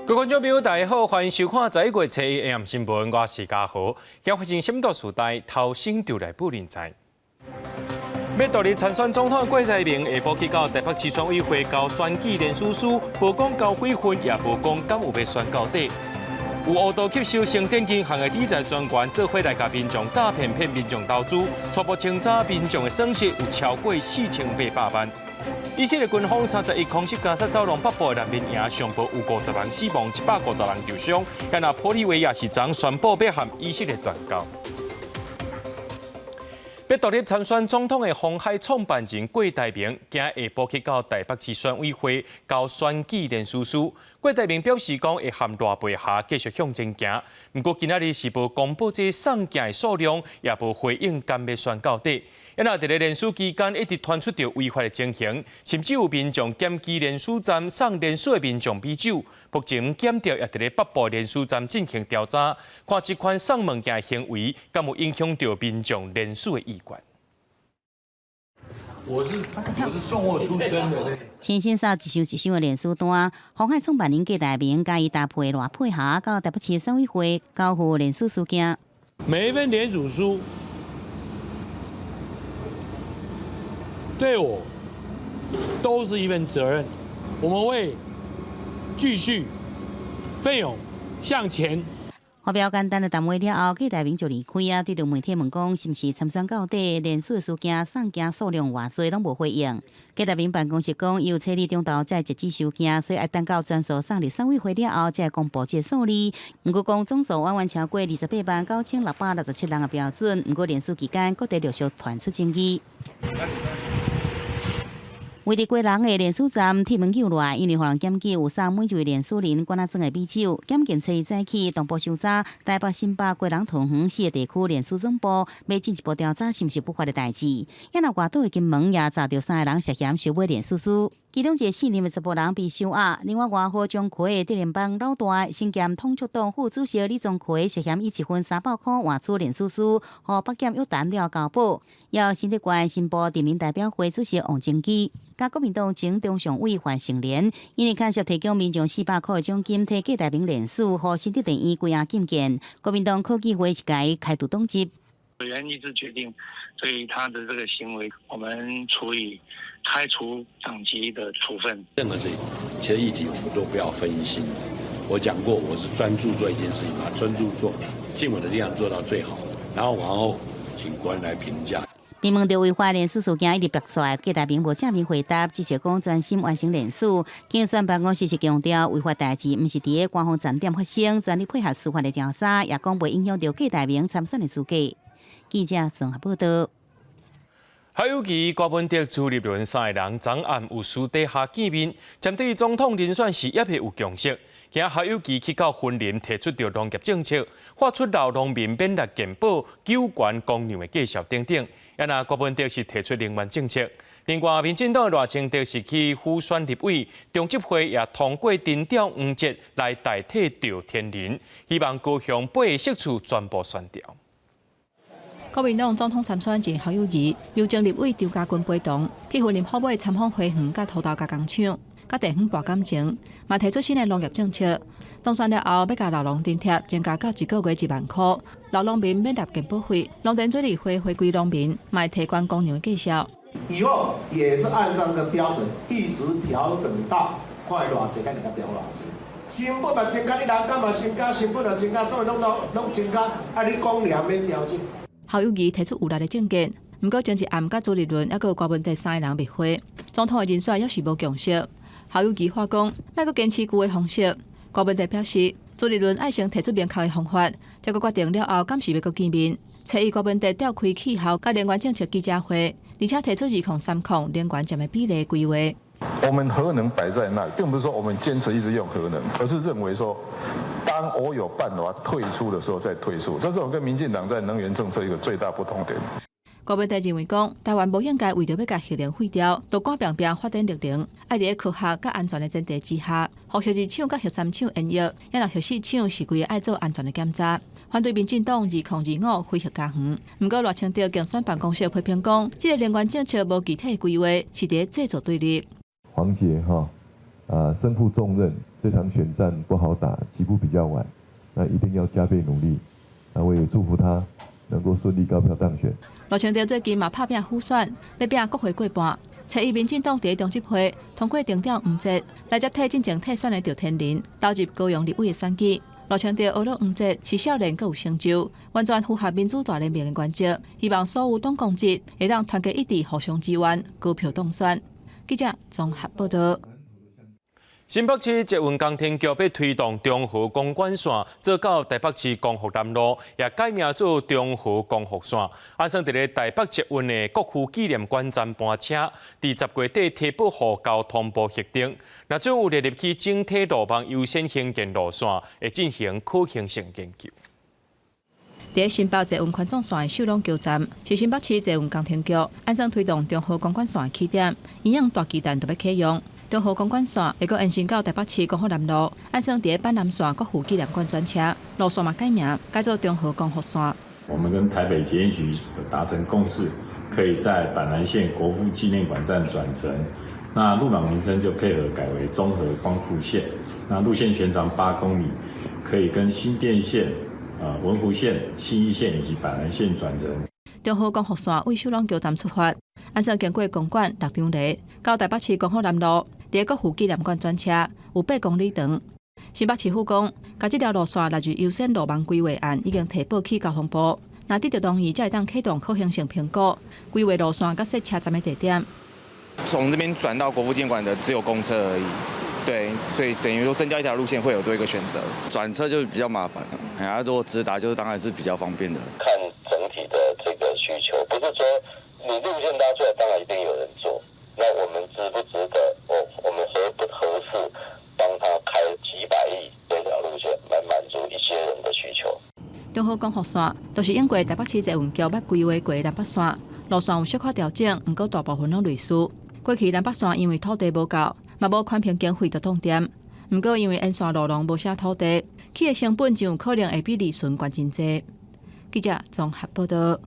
各位观众朋友，大家好，欢迎收看11月7日 AM 新闻，我是嘉豪。今日发生什么大事代？头先就来不人知。要独立参选总统的郭台铭下晡去到台北市选委会交选举联署书，无讲交几分，也无讲敢有要选到底。有误导吸收成电金行的理财专员做伙来甲民众诈骗民众投资，初步清查民众的损失有超过4800万。以色列军方31空袭加沙走廊北部的难民营，上报有50人死亡，150人受伤。也那玻利维亚是昨宣布要和以色列断交。要独立参选总统的鸿海创办人郭台铭，今下晡去到台北市选委会交选举联署书。郭台铭表示讲会和赖培霞继续向前行，不过今仔日是无公布这送件的数量，也无回应甘要选到底。因那伫咧联署期间，一直传出着违法的情形，甚至有民众检举联署站送联署的民众啤酒。目前检调也伫咧北部联署站进行调查，看这款送物件的行为，敢有影响到民众联署的意愿。我是送货出身的呢。千新扫一箱的联署单，鸿海创办人郭台铭加以搭配赖培霞到台北市选委会交付联署书件。每一份联署书对我都是一份责任，我们会继续奋勇向前。发表简单的谈话了后，郭台铭就离开啊。对着媒体问讲，是毋是参选到底？联署的事件送件数量偌济，拢无回应。郭台铭办公室讲，伊有车日中昼才截止收件，所以要等到全数送入选委会了后，才会公布这数字。不过讲总数远超过289667人的标准。不过联署期间，各地陆续传出争议。为伫过人的联署站铁门救来，因为互人检举有送每一位联署人管仔装的啤酒。检检测早起同步搜查台北新北过人同园4个地区联署总部，要进一步调查是毋是不法的代志。也那外岛的金门也查到3个人涉嫌收买联署书，其中一个4年的查甫人被收押。另外，外号钟馗的电联帮老大新兼统促党副主席李宗馗涉嫌以1份300块换出联署书，和北检约谈了交保。也有新竹县新部地民代表会主席王正基。甲国民党前中常委范成廉，因为牵涉提供民众400块的奖金，替郭台铭联署，和新竹地院归押禁见。国民党科技会是该开除党籍。委员一致决定，对他的这个行为，我们处以开除党籍的处分。任何事情，其实议题我们都不要分心。我讲过，我是专注做一件事情，把专注做，尽我的力量做到最好，然后往后请国人来评价。被问到违法联署事件一直爆出来，郭台铭无正面回答，只是讲专心完成联署。竞选办公室是强调，违法代志毋是伫咧官方站点发生，全力配合司法的调查，也讲袂影响到郭台铭参选的资格。记者综合报道。还有其郭文德、朱立伦3个人昨暗有私底下见面，针对总统人选时也有共识。今还有其去到婚林提出着农业政策，发出老农民免力健保、救援公牛的介绍等等。也那郭文德是提出能源政策。另外，民进党的赖清德是去辅选立委，中执会也通过定调黄节来代替赵天麟，希望高雄8个社区全部选掉。国民党总统参选人侯友宜、邮政立委周家军陪同去婚林后尾参访花园、甲土豆、甲工厂、甲地方博感情，嘛提出新的农业政策。当选了后，要甲老农津贴增加到1个月1万块，老农民免纳健保费，农田水利费回归农民，卖提关公牛的介绍。以后也是按照这个标准，一直调整到看偌济，咱就甲调偌济。成本嘛增加，你人工嘛增加，成本嘛增加，所以拢增加，啊，你公粮免调整。侯友宜提出有力的政见，不过前一暗甲朱立伦还有郭文德3个人灭火，总统的人选也是无共识。侯友宜话讲，莫阁坚持旧的方式。郭文德表示，朱立伦爱先提出明确的方法，再决定了后，敢是要阁见面。初一郭文德召开气候甲能源政策记者会，而且提出2030能源占的比例规划。我们核能摆在那，并不是说我们坚持一直用核能，而是认为说，当我有办法退出的时候再退出，这是我跟民进党在能源政策一个最大不同点。郭文德认为讲，台湾无应该为着要甲核能废掉，就赶拼拼发展绿能，爱伫科学甲安全的前提之下，互核二厂甲核三厂营业，也若核四厂是规个爱做安全的检查。反对民进党2025废核家园，不过赖清德竞选办公室批评讲，这个能源政策无具体规划，是伫制造对立。黄姐身负重任，这场选战不好打，起步比较晚，那一定要加倍努力。那我也祝福他能够顺利高票当选。罗清德最近嘛拍拼府选，要拼国会过半，找伊民进党第一中执会通过定调黄捷来接替进前退选的赵天麟，投入高雄立委的选举。罗清德学了黄捷是少年，阁有成就，完全符合民主大联盟的原则。希望所有党公职会当团结一致，互相支援，高票当选。记者综合报道。新北市捷运工程局要推动中和公馆线，做到台北市光复南路，也改名做中和光复线。安算伫咧台北捷运的国父纪念馆站搬车，伫10月底提报予交通部核定。那将有列入去整体路网优先兴建路线，会进行可行性研究。伫新北捷运环状线的秀朗桥站，是新北市捷运工程局安算推动中和公馆线的起点，营养大巨蛋就要启用。中和公馆线会阁延伸到台北市光复南路，安算伫板南线国父纪念馆转车，路线嘛改名，改做中和光复线。我们跟台北捷运局有达成共识，可以在板南线国父纪念馆站转乘，那路网名称就配合改为中和光复线。那路线全长8公里，可以跟新店线、文湖线、信义线以及板南线转乘。中和光复线为秀朗桥站出发，安算经过公馆、六张犁，到台北市光复南路。伫国父纪念馆转车有8公里长。新北市府讲，甲这条路线纳入优先路网规划案，已经提报去交通部。那得到同意，才会当启动可行性评估，规划路线甲设车站的地点。从这边转到国父纪念馆的只有公车而已，对，所以等于说增加一条路线会有多一个选择。转车就比较麻烦了，如果直达就是当然是比较方便的。看整体的这个需求，不是说你路线搭出来，当然一定有人做。那我们值不值得？我们合不合适帮他开几百亿这条路线，来满足一些人的需求？中和光复线都是因过台北市捷运局捌规划过南北线，路线有小可调整，不过大部分拢类似。过去南北线因为土地无够，嘛无宽屏经费就冻点。不过因为沿线路廊无啥土地，起的成本就有可能会比利顺悬真济。记者综合报道。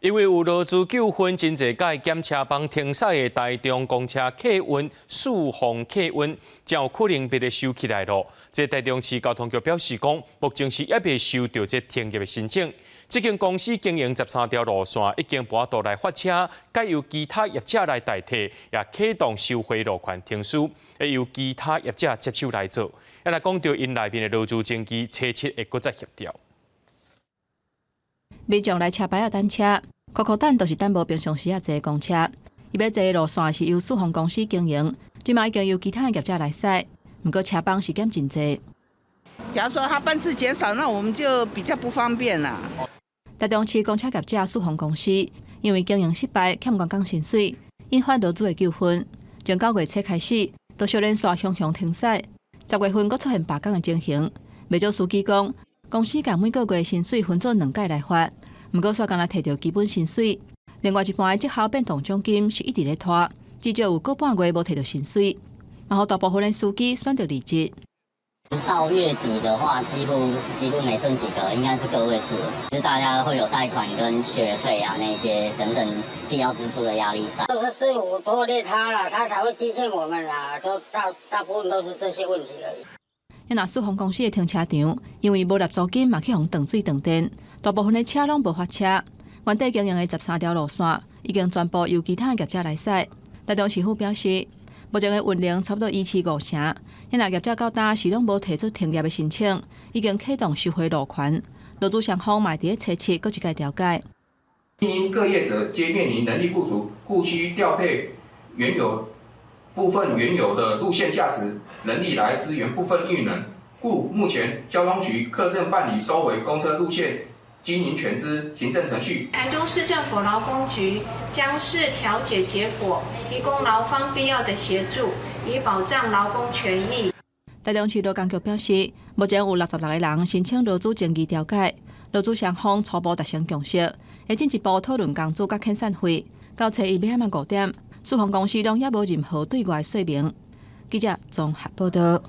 因为有劳资纠纷，真侪届检车帮停驶的台中公车客运速放客运，才有可能被收起来咯。这台中市交通局表示讲，目前是还未收到这停业的申请。这间公司经营13条路线，已经搬到来发车，改由其他业者来代替，也启动收回路权停书，会由其他业者接手来做。也来讲到因内面的劳资争议，初7会搁再协调。民众来车牌啊等车，苦等都是等无平常时啊坐公车。伊要坐的路线是由速放公司经营，即嘛已经由其他业者来驶，不过车帮是减真济。假如说他班次减少，那我们就比较不方便啦。台中市公车业者速放公司因为经营失败，欠员工薪水，引发劳资的纠纷。从9月初开始，都小连续向停驶，10月份阁出现罢工的情形。袂少司机讲，公司甲每个月薪水分做2届来发，不过煞敢若摕到基本薪水。另外一半的绩效变动奖金是一直咧拖，至少有个半月无摕到薪水，然后大部分的司机选择离职。到月底的话，几乎没剩几个，应该是个位数了。就是大家会有贷款跟学费啊那些等等必要支出的压力在。就是师傅拖累他了，他才会积欠我们啦，就大部分都是这些问题而已。那速放公司的停车场，因为无纳租金嘛，去互断水断电，大部分的车拢无发车。原地经营的13条路线，已经全部由其他业者来驶。台中市府表示，目前的运量差不多175成，那业者到今是拢无提出停业的申请，已经启动收回路权。劳资双方嘛，伫咧初7搁一届调解。因各业者皆面临能力不足，故需调配部分原有的路线驾驶能力来支援部分运能，故目前交通局课正办理收回公车路线经营权之行政程序。台中市政府劳工局将视调解结果，提供劳方必要的协助，以保障劳工权益。台中市劳工局表示，目前有66个人申请劳资争议调解，劳资双方初步达成共识，会进一步讨论工资甲遣散费。到初1晚5点，速放公司拢也无任何对外说明。记者综合报道。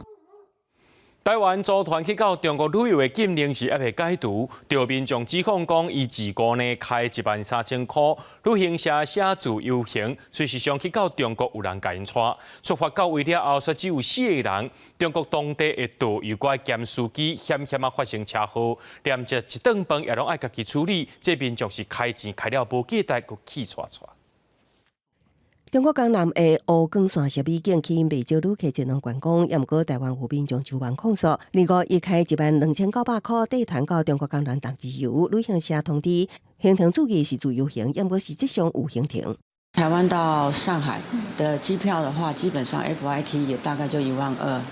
台湾组团去到中国旅游的禁令是还未解除，对民众指控讲伊自顾呢开13000块旅行社写自由行，随时上去到中国有人甲因带，出发到位了后，却只有4个人。中国当地的导游怪兼司机险险发生车祸，连食一顿饭也拢爱家己处理，这民众是开钱开了无记带，佮气喘喘。中国江南的乌光线石美景吸引不少旅客前往观光，也毋过台湾有民众就万控诉，另外伊开12900块带团到中国江南当旅游，旅行社通知行程注意是自由行，也毋过实际上有行程。台湾到上海的机票的话，基本上 FIT 也大概就12000啊。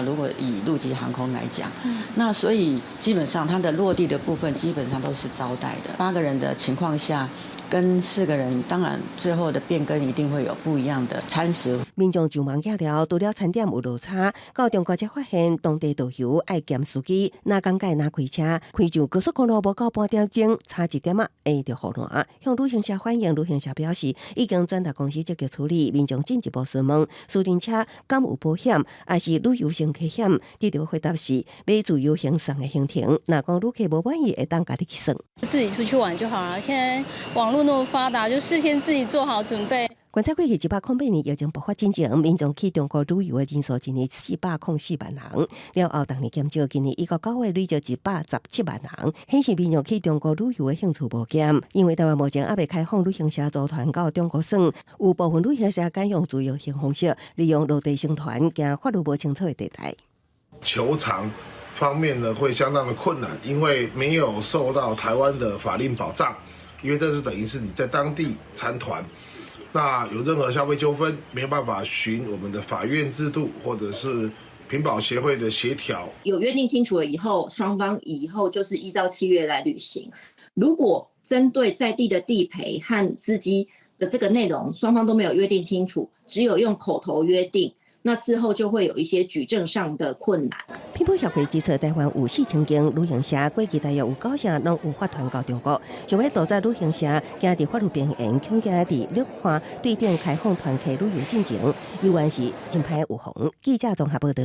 如果以陆籍航空来讲，那所以基本上它的落地的部分基本上都是招待的。8个人的情况下，跟4个人，当然最后的变更一定会有不一样的餐食。民众就忙假了，除了餐点有落差，到中国才发现当地导游爱兼司机，哪讲解哪开车，开上高速公路无到半点钟，差1点会就胡乱。向旅行社反映，旅行社表示已经转达公司积极处理，民众进一步询问私人车敢有保险，还是旅游性客险？得到回答是买自由行送的行程，若讲旅客无满意，会当家己去算。自己出去玩就好了，现在网络那么发达，就事先自己做好准备。观察过去108年疫情爆发之前，民众去中国旅游的人数一年404万人，了后当年减少，今年1到9月累计117万人，显示民众去中国旅游的兴趣无减。因为台湾目前还未开放旅行社组团到中国耍，有部分旅行社改用自由行方式，利用落地成团，行法律无清楚的地带。求偿方面呢，会相当的困难，因为没有受到台湾的法令保障，因为这是等于是你在当地参团。那有任何消费纠纷，没有办法循我们的法院制度或者是品保协会的协调。有约定清楚了以后，双方以后就是依照契约来履行。如果针对在地的地陪和司机的这个内容，双方都没有约定清楚，只有用口头约定，那事后就会有一些举证上的困难。品保协会指出，台湾有4000间旅行社，过去大约有9成拢有发团到中国，想要杜绝旅行社惊伫法律边缘，恐惊伫陆看对顶开放团客旅游进程，有关是真歹有防。记者综合报道。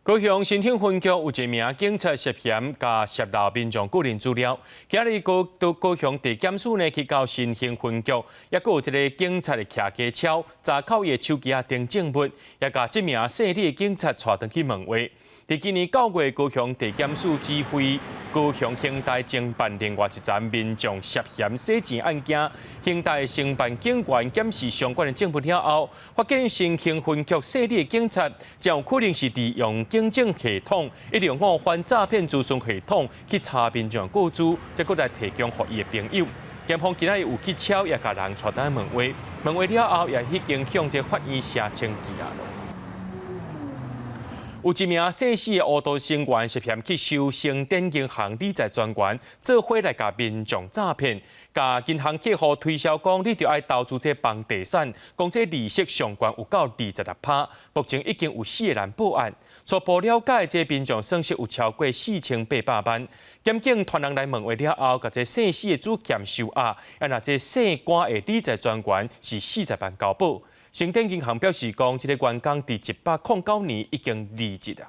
高雄新兴分局有一名警察涉嫌甲泄露民众个人资料，今日高雄地检署呢去到新兴分局，也有一个警察的骑机车，查扣伊的手机订证物，也甲这名姓李的警察带回去问话。伫今年9月，高雄地检署指挥高雄刑大侦办另外一桩民众涉嫌洗钱案件，刑大承办警员检视相关的证物了后，发现新兴分局姓李的警察，将有可能是利用警政系统，一种误反诈骗资讯系统去查民众个资，再搁来提供给伊的朋友。检方今日有去敲，也甲人带来问话，问话了后，也已经向这法院写请记啊。有一名姓史的乌道成员涉嫌去收成典银行理财专员，做伙来甲民众诈骗，甲银行客户推销讲，你着爱投资这房地产，讲这利息上悬有到26%。目前已经有4个人报案。初步了解，这民众损失有超过4800万。检警团人来问话了后，甲这姓史的主嫌收押，那这姓关的理财专员是40万交保。成典银行表示讲，这个员工伫109年已经离职了。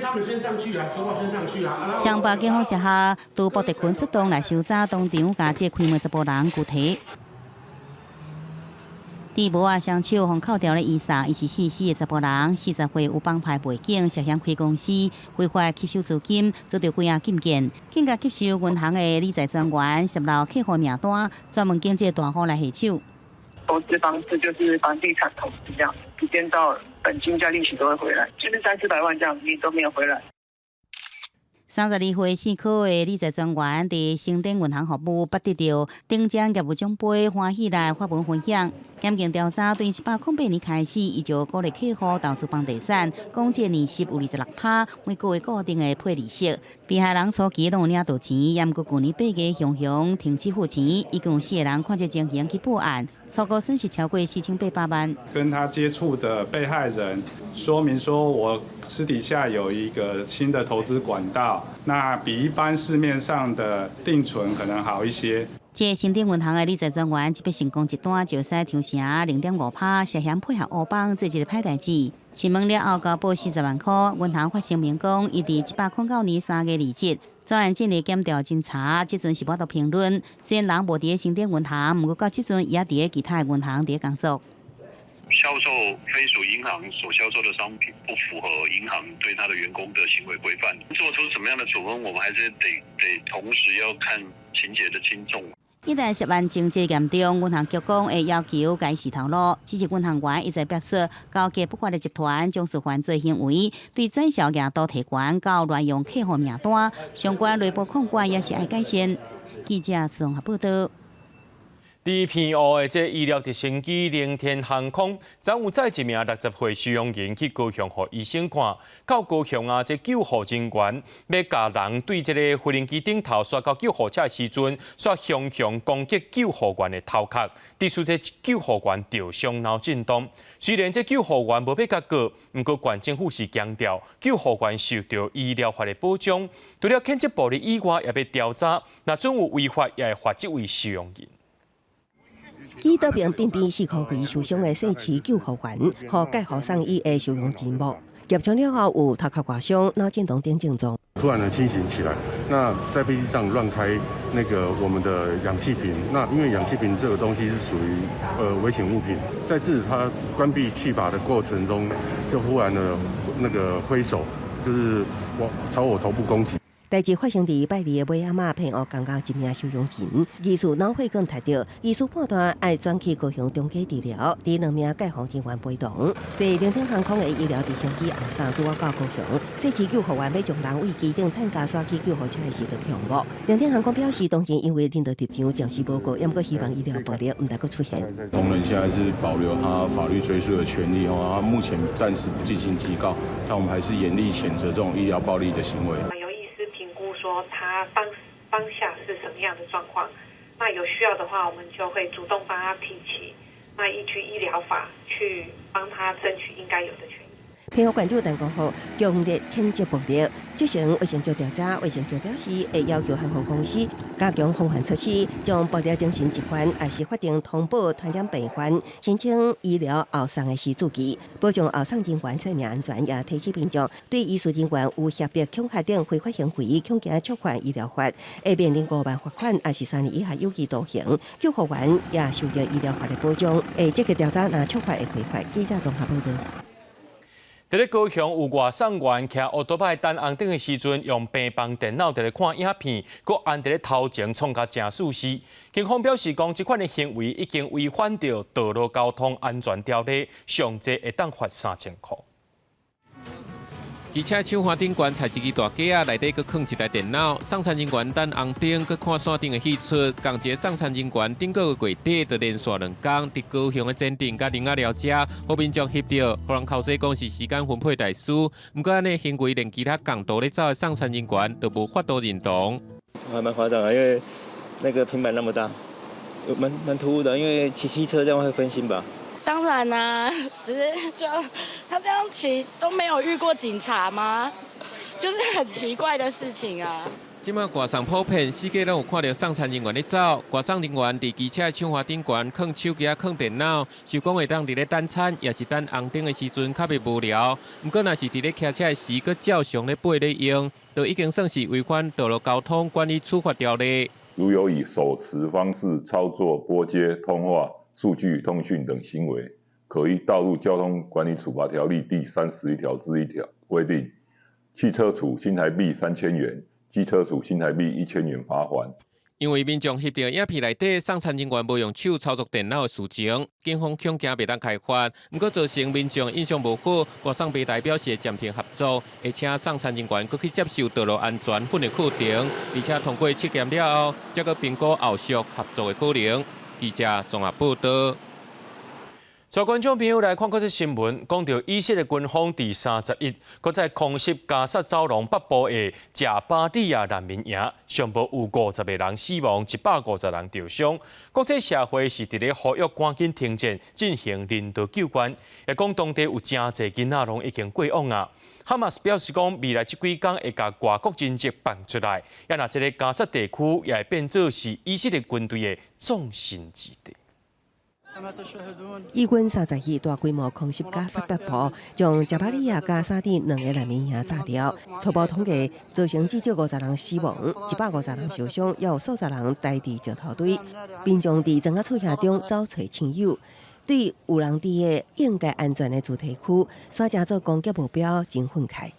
他们先上去啊，说话先上去啊。上北警方之下，杜博特群出动来搜查当场，甲这开门10部人具体。伫无啊双手互扣掉了衣裳，伊是44个10部人，40岁有帮派背景，涉嫌开公司，非法吸收资金，做着几啊禁件，更加吸收银行的理财专员，泄露客户名单，专门经这大户来下手。投资方式就是房地产投资这样，一天到本金加利息都会回来，就是300-400万这样，你都没有回来。32岁4科的理财专员伫新店银行服务，捌得到顶奖业务奖杯，欢喜来发文分享。检警调查，对108年开始，伊就鼓励客户投资房地产，讲这利息有26%，每个月固定的配利息。被害人初期拢有领到钱，也毋过去年8月雄停止付钱，一共有4个人看这情形去报案，超过损失超过4800万。跟他接触的被害人说明说，我私底下有一个新的投资管道，那比一般市面上的定存可能好一些。这新店银行的理财专员，即笔成功一单就使抽成0.5%，涉嫌配合乌帮做一个歹代志。询问了后，交保40万块。银行发声明讲，伊伫1809年3月27日，专案进入检调侦查，即阵是无得评论。虽然人无伫新店银行，毋过到即阵也伫其他银行伫工作。销售非属银行所销售的商品不符合银行对他的员工的行为规范，做出什么样的处分，我们还是得同时要看情节的轻重。一旦涉案情节严重，银行局讲会要求改视头路。只是银行员一再表示，交给不法的集团将是犯罪行为，对转销额度提悬，到乱用客户名单，相关内部控管也是爱改善。记者综合报道。伫偏乌的这医疗直升机凌天航空，昨有载一名60岁收容人去高雄，予医生看。到高雄啊，这救护人员要甲人对这个飞行机顶头刷到救护车时阵，煞凶凶攻击救护员的头壳，致使这救护员吊伤脑震荡。虽然这救护员无被甲告，不过县政府是强调救护员受到医疗法的保障。除了谴责暴力以外，也要调查，若准有违法，也会罚这位收容人。记得并便4块胃受伤的细市救护员，予介护送医的收容人幕。入场了后有头壳刮伤、脑震荡等症状。突然的清醒起来，那在飞机上乱开我们的氧气瓶，那因为氧气瓶这个东西是属于危险物品，在制止他关闭气阀的过程中，就忽然的挥手，就是朝我头部攻击。代志发生伫拜二的尾仔偏乌刚一名收容人，疑似脑血管塌掉，医师判断要转去高雄中继治疗，伫2名介护人员陪同。坐凌天航空的医疗直升机红衫拄到高雄，细市救护员要将人为机顶探架刷去救护车的时，就向幕。凌天航空表示，当前因为领导立场暂时无过，也不希望医疗暴力唔能够出现。同仁现在是保留他法律追诉的权利他目前暂时不进行提告，但我们还是严厉谴责这种医疗暴力的行为。说他当下是什么样的状况，那有需要的话，我们就会主动帮他提起，那依据医疗法去帮他争取应该有的权益。偏乌县长陈光浩强烈谴责暴力，执行卫生局调查，卫生局表示会要求航空公司加强防范措施，将暴力精神集团也是法定通报传染病患申请医疗后送的时自期，保障后送人员生命安全，也提醒民众对医术人员有胁迫、恐吓等非法行为，恐惊触犯医疗法，会面临5万罚款，也是3年以下有期徒刑。救护员也受到医疗法的保障，会积极调查，若触犯会违法。记者综合报道。伫咧高雄有外送员骑奥多拜等红灯的时阵，用平板电脑伫咧看影片，佮按伫咧头前创甲正死死。警方表示讲，这款的行为已经违反着道路交通安全条例，上济会当罚3000块。机车厂房顶悬踩一支大架内底佫放一台电脑，送餐人员等红灯佫看线顶的戏出，共一个送餐人员顶个月底就连续2天伫高雄的检定甲林仔寮遮，互民众翕到，互人口说讲是时间分配大师。不过安尼行为连其他共道咧走的送餐人员都无法度认同。还蛮夸张啊，因为那个平板那么大，蛮突兀的，因为骑汽车这样会分心吧。当然啦、只是就他这样骑都没有遇过警察吗？就是很奇怪的事情啊。即马外送普遍，四界拢有看到送餐人员咧走，外送人员伫机车的窗花顶悬放手机、放电脑，想讲会当伫咧等餐，也是等红灯的时阵较袂无聊。不过若是伫咧骑车的时，佫照常咧背咧用，就已经算是违反道路交通管理处罚条例。如有以手持方式操作拨接、通话、数据通讯等行为，可依《道路交通管理处罚条例》第31条之1条规定，汽车处新台币3000元，机车处新台币1000元罚款。因为民众翕到影片内底送餐人员无用手操作电脑的事情，警方恐惊袂当开罚，不过造成民众印象无好，外送别代表是暂停合作，而且送餐人员佫去接受道路安全训练课程，而且通过测验了后，才佫评估后续合作的可能。记者综合报道。在观众朋友来看这新闻，讲到以色列军方第31，搁在空袭加沙走廊北部的贾巴利亚难民营，上报有50个人死亡，150人受伤。国际社会是伫咧呼吁赶紧停战，进行人道救援。也讲当地有真侪囡仔拢已经过往啊。哈马斯表示讲，未来这几天会甲外国人质放出来，也若这个加沙地区也会变作是以色列军队的纵深之地。以军32日大规模空袭加沙北部，将加巴利亚加沙地2个难民营炸掉。初步统计造成至少50人死亡，150人受伤，也有数十人待伫石头堆。民众伫庄仔厝下中找找亲友。对有人伫的应该安全的主题区，选择做攻击目标，真愤慨。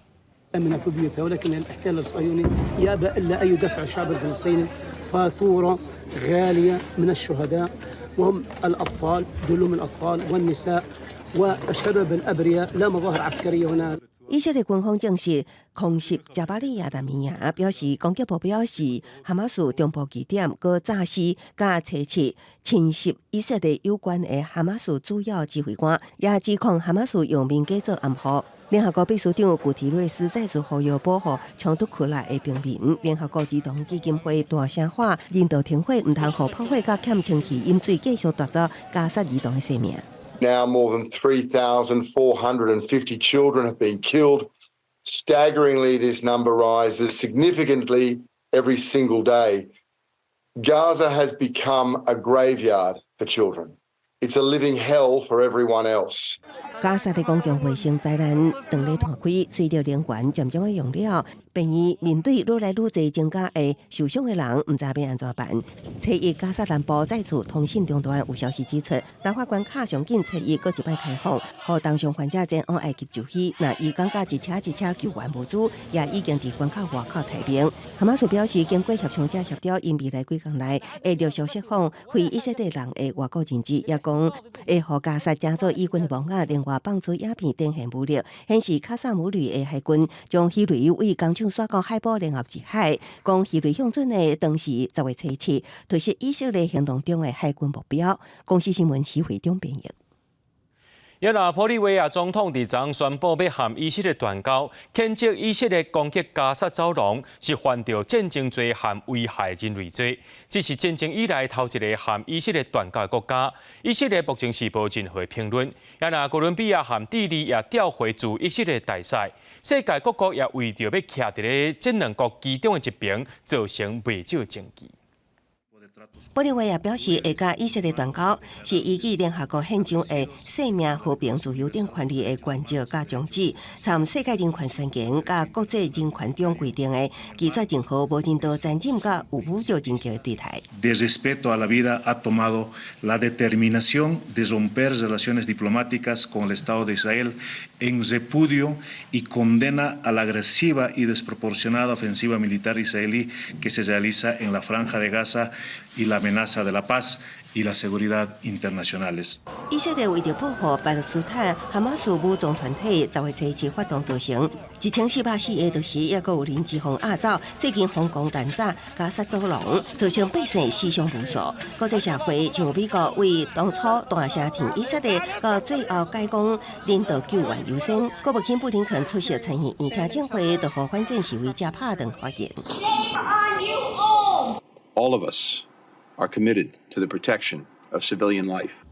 امن في بيوتها ولكن الاحتلال الصهيوني يابى الا ان يدفع الشعب الفلسطيني فاتوره غاليه من الشهداء وهم الاطفال جلهم الاطفال والنساء والشباب الابرياء لا مظاهر عسكريه هناك. 以色列军方证实空袭加巴利亚难民营，表示攻击目标是哈马斯中部据点，搁炸死加拆撤侵袭以色列有关的哈马斯主要指挥官，也指控哈马斯用民间做暗号。联合国秘书长古提瑞斯再次呼吁保护冲突区内的平民。联合国儿童基金会大声喊人道停火，唔通互炮火甲欠氢气饮水继续夺走加沙儿童的性命。 Now more than 3,450 children have been killed. Staggeringly, this number rises significantly every single day. Gaza has become a graveyard for children. It's a living hell for everyone else. 加沙的公共卫生灾难长咧摊开，随着能源渐渐的用了，病院面对愈来愈多增加的受伤的人，唔知要安怎办。初一加沙南部再次通讯中断，有消息指出，立法关卡上紧初一搁一摆开放，互当上患者前往埃及就医。那伊讲甲一车救援物资，也已经伫关卡外口提名。哈马斯表示，经过协商者协调，因未来几天内会陆续释放非以色列人的外国人质，也讲会互加沙加做以军的网啊，另外放出鸦片等限武力，显示卡萨姆旅的海军将希雷为工厂刷到海堡联合制海，讲希雷向准的当时10月7日推出以色列行动中的海军目标。公司新闻协会中编译。约拿玻利维亚总统伫昨宣布要和以色列断交，谴责以色列攻击加沙走廊是犯着战争罪和危害人类罪。这是战争以来头一个和以色列断交的国家。以色列目前是无任何评论。约拿哥伦比亚和智利也调回驻以色列大使。世界各国也为着要徛伫咧这两国其中的一边，造成未少争议。 玻利维亚表示，会甲以色列断交，是依据联合国宪章的生命、和平、自由等权利的原则甲宗旨，参世界人权宣言甲国际人权中规定的，拒绝任何无人道、残忍甲有侮辱人格的对待。De respeto a la vida ha tomado la determinación de romper relaciones diplomáticas con el Estado de Israel en repudio y condena a la agresiva y desproporcionada ofensiva militar israelí que se realiza en la Franja de Gaza y la amenaza de la paz y la seguridad internacionales. 以色列为着保护巴勒斯坦哈马斯武装团体，10月7日发动造成1440个就是也阁有人质防压走，最近防攻弹炸加沙走廊，造成百姓死伤无数。国际社会像美国为当初大声挺以色列，到最后改讲人道救援优先。国务卿布林肯出席参议院听证会，就互反战示威者拍断发言。All of us are committed to the protection of civilian life.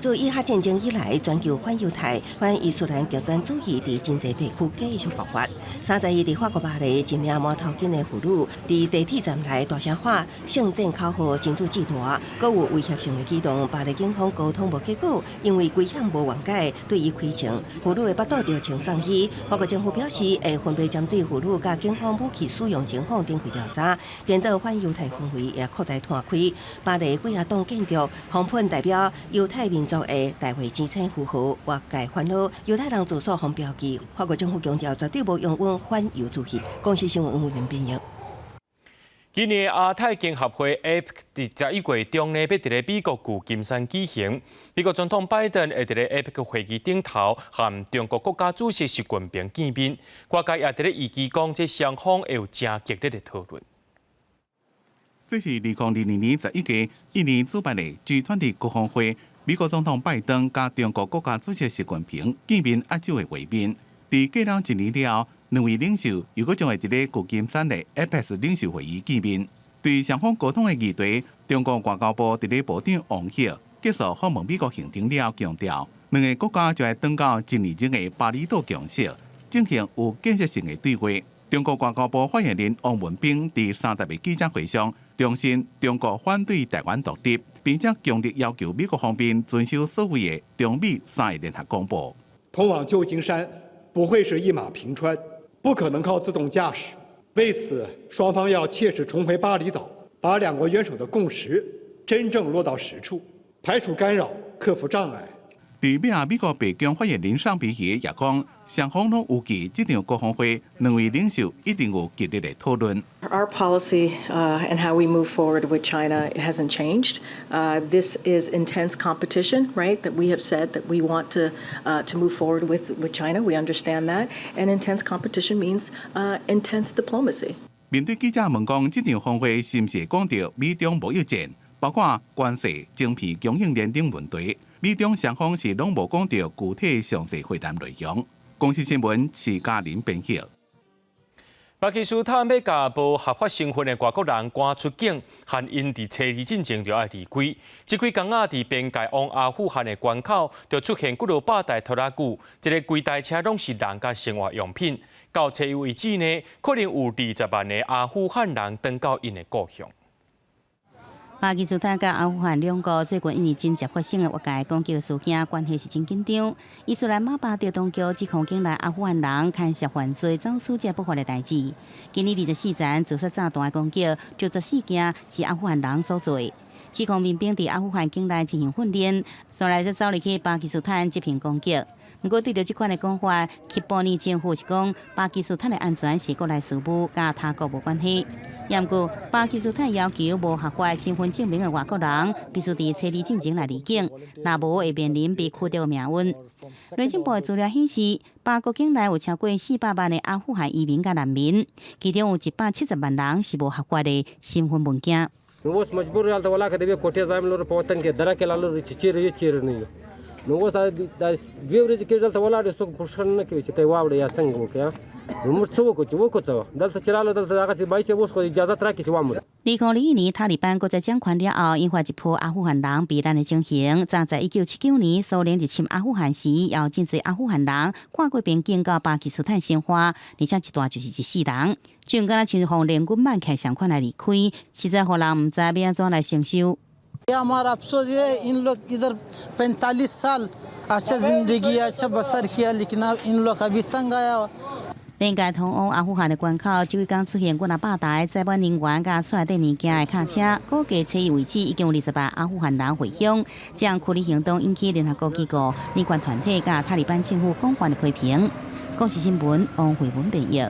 自以哈战争以来，全球反犹太、反伊斯兰极端主义伫真侪地区继续爆发。30日伫法国巴黎，一名摸头巾的妇女伫地铁站内大声喊圣战口号，真主至大，阁有威胁性的举动。巴黎警方沟通无结果，因为危险无缓解，对伊开枪。妇女的腹肚着穿上衣。法国政府表示，会分别针对妇女甲警方武器使用情况展开调查。颠倒反犹太氛围也扩大摊开。巴黎几啊栋建筑红喷代表犹太民族的大会之称符合外界烦恼，犹太人住所红标记。法国政府强调绝对无用稳反犹主义。公司新闻文编译。今年亚太经合会 APEC 伫11月中呢，要伫咧美国旧金山举行。美国总统拜登会伫咧 APEC 会议顶头和中国国家主席习近平见面，外界也伫咧预期讲，这双方会有真激烈的讨论。这是2022年11月印尼主办的 G20 国防会。美国总统拜登甲中国国家主席习近平见面握手的会面，伫过了1年了，两位领袖又搁将会伫咧旧金山的 APEC 领袖会议见面。对双方沟通的议题，中国外交部伫咧部长王毅结束访问美国行程了，强调两个国家就要回到1年前的巴厘岛共识，进行有建设性的对话。中国外交部发言人王文斌伫30日记者会上重申，中国反对台湾独立。并且强烈要求美国方面遵守所谓的中美3个联合公报。通往旧金山不会是一马平川，不可能靠自动驾驶。为此，双方要切实重回巴厘岛，把两国元首的共识真正落到实处，排除干扰，克服障碍。美国白宫发言人尚皮耶也讲，双方都预期这场国防会两位领袖一定有激烈的讨论。Our policy and how we move forward with China hasn't changed. This is intense competition, right? That we have said that we want to move forward with China. We understand that, and intense competition means intense diplomacy. 面对记者问讲，这场峰会是不是讲到美中贸易战，包括关税、晶片供应链等问题？美中双方是拢无讲到具体详细会谈内容。公司新闻徐嘉玲编辑。巴基斯坦要甲无合法身份的外国人赶出境，和因伫初二进前就要离开。这几天啊，伫边界往阿富汗的关口，就出现几多百台拖拉机，这个规台车拢是人甲生活用品。到初一为止呢，可能有20万的阿富汗人登到因的故乡。巴基斯坦甲阿富汗两国最近因为真接发生的越界攻击事件，关系是真紧张。伊斯兰马巴德当局指控境内阿富汗人牵涉犯罪、走私这不法的代志。今年24站自杀炸弹的攻击，就14件是阿富汗人所做。指控民兵伫阿富汗境内进行训练，后来才走入去巴基斯坦执行攻击。不过，对着这款的讲法，吉波尼政府是讲巴基斯坦的安全是国内事务，甲他国无关系。不过，巴基斯坦要求无合法身份证明的外国人必须伫初二进前来离境，若无会面临被驱逐的命运。内政部的资料显示，巴国境内有超过400万的阿富汗移民甲难民，其中有170万人是无合法的身份文件。Nunggu das dua hari kerja tawala ada sok pushan nak kita tewa ada ya senggu kaya. Nomor cukup cukup. Dal terceralo dal teragasi baik sebos kau ijazah terakhir siwamu. 2021年，塔利班国在掌权了后，引发一波阿富汗人避难的情形。早在1979年，苏联入侵阿富汗时，有真侪阿富汗人跨过边境到巴基斯坦生活，而且一大就是一世人。就敢若像互联军慢开相款来离开，实在互人唔知要安怎来承受。हमारा अफसोस ये इन लोग इधर 45 साल अच्छा जिंदगी अच्छा बसर किया लेकिन अब इन लोग अभी तंग आया 边界通往阿富汗的关口，这位刚出现过那8台载满人员甲载地物件的卡车，估计初一为止已经有20万阿富汗人回乡。这样驱离行动引起联合国机构、人权团体甲塔利班政府广泛的批评。公视新闻王慧文编译。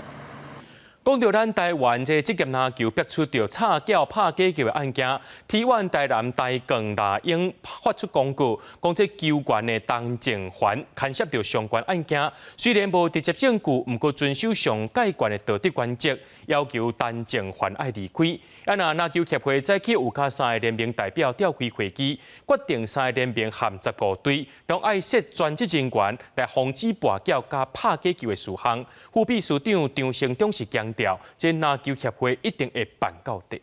讲到咱台湾这职业篮球逼出着插脚拍假球的案件，T1台南台更那英发出公告，讲这球员的陈静环牵涉着相关案件，虽然无直接证据，不过遵守上界管的道德原则，要求陈静环爱离开。篮球协会早起有甲3个联盟代表召开会议，决定3个联盟含15队，拢爱设专职人员来防止跋脚甲拍假球的事项。副秘书长张成忠是强调，这篮球协会一定会办到底。